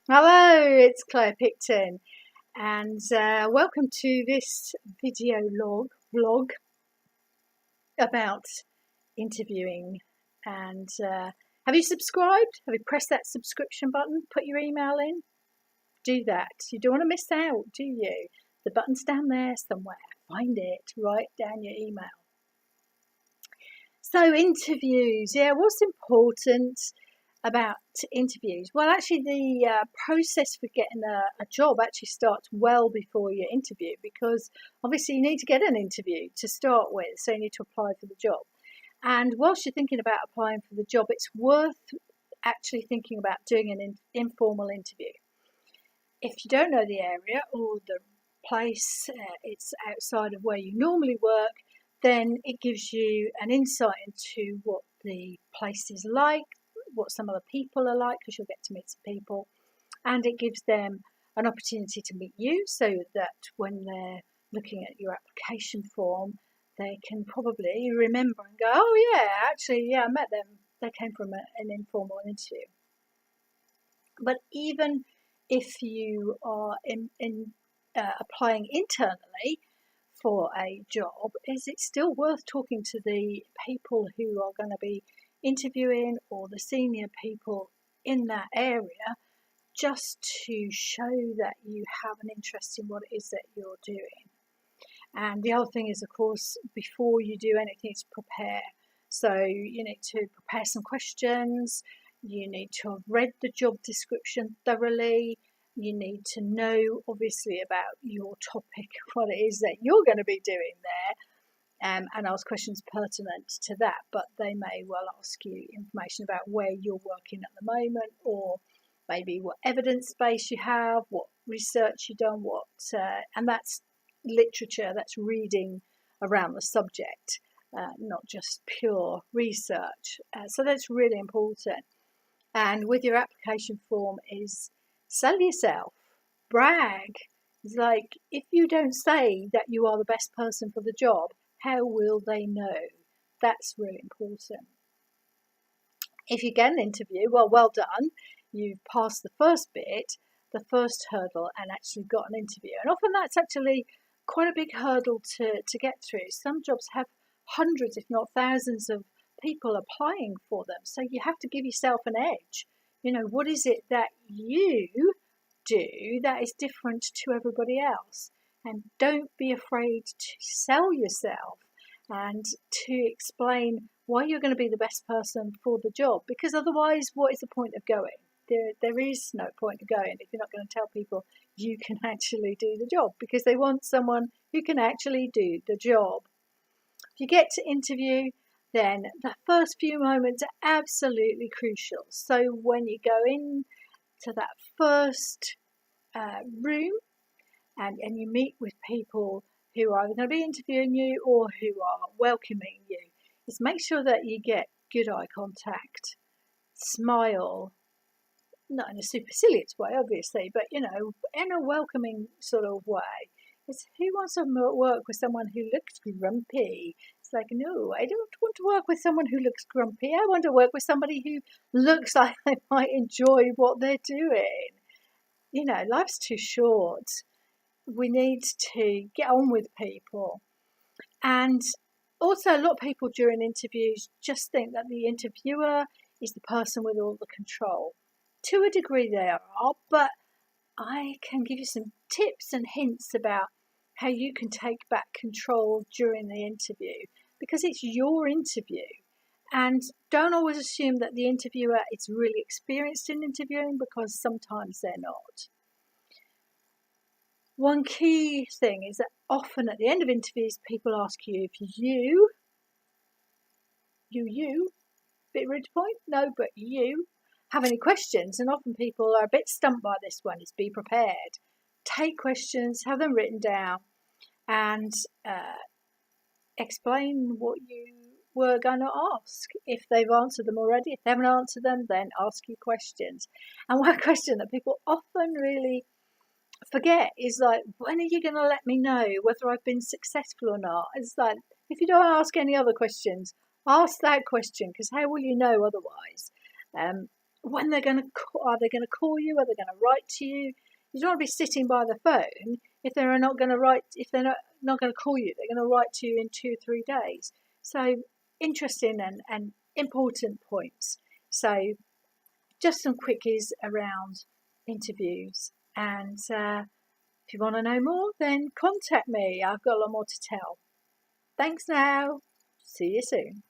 Hello, it's Claire Picton, and welcome to this video vlog about interviewing. And have you subscribed? Have you pressed that subscription button? Put your email in? Do that. You don't want to miss out, do you? The button's down there somewhere. Find it, write down your email. So interviews, what's important about interviews? Well, actually the process for getting a job actually starts well before your interview, because obviously you need to get an interview to start with, so you need to apply for the job. And whilst you're thinking about applying for the job, it's worth actually thinking about doing an informal interview. If you don't know the area or the place, it's outside of where you normally work, then it gives you an insight into what the place is like, what some of the people are like, because you'll get to meet some people, and it gives them an opportunity to meet you, so that when they're looking at your application form, they can probably remember and go, oh yeah, I met them, they came from an informal interview. But even if you are applying internally for a job, is it still worth talking to the people who are going to be interviewing, or the senior people in that area, just to show that you have an interest in what it is that you're doing? And the other thing is, of course, before you do anything, to prepare. So you need to prepare some questions. You need to have read the job description thoroughly. You need to know, obviously, about your topic, what it is that you're going to be doing there, and ask questions pertinent to that. But they may well ask you information about where you're working at the moment, or maybe what evidence base you have, what research you've done, and that's literature, that's reading around the subject, not just pure research. So that's really important. And with your application form is sell yourself, brag. It's like, if you don't say that you are the best person for the job, how will they know? That's really important. If you get an interview, well done. You've passed the first bit, the first hurdle, and actually got an interview. And often that's actually quite a big hurdle to get through. Some jobs have hundreds, if not thousands, of people applying for them. So you have to give yourself an edge. What is it that you do that is different to everybody else? And don't be afraid to sell yourself and to explain why you're going to be the best person for the job, because otherwise, what is the point of going? There is no point of going if you're not going to tell people you can actually do the job, because they want someone who can actually do the job. If you get to interview, then the first few moments are absolutely crucial. So when you go in to that first room and you meet with people who are either going to be interviewing you or who are welcoming you, is make sure that you get good eye contact, smile, not in a supercilious way, obviously, but in a welcoming sort of way. It's, who wants to work with someone who looks grumpy? It's like, no, I don't want to work with someone who looks grumpy. I want to work with somebody who looks like they might enjoy what they're doing. Life's too short. We need to get on with people. And also, a lot of people during interviews just think that the interviewer is the person with all the control. To a degree they are, but I can give you some tips and hints about how you can take back control during the interview, because it's your interview. And don't always assume that the interviewer is really experienced in interviewing, because sometimes they're not. One key thing is that often at the end of interviews, people ask you if you, bit rude to point, no, but you have any questions. And often people are a bit stumped by this one, is be prepared. Take questions, have them written down, and explain what you were going to ask. If they've answered them already, if they haven't answered them, then ask you questions. And one question that people often really forget is like, when are you going to let me know whether I've been successful or not? It's like, if you don't ask any other questions, ask that question, because how will you know otherwise? when they're going to are they going to call you? Are they going to write to you? You don't want to be sitting by the phone if they're not going to write. If they're not going to call you, they're going to write to you in 2 or 3 days. So interesting and important points. So just some quickies around interviews. And if you want to know more, then contact me. I've got a lot more to tell. Thanks now. See you soon.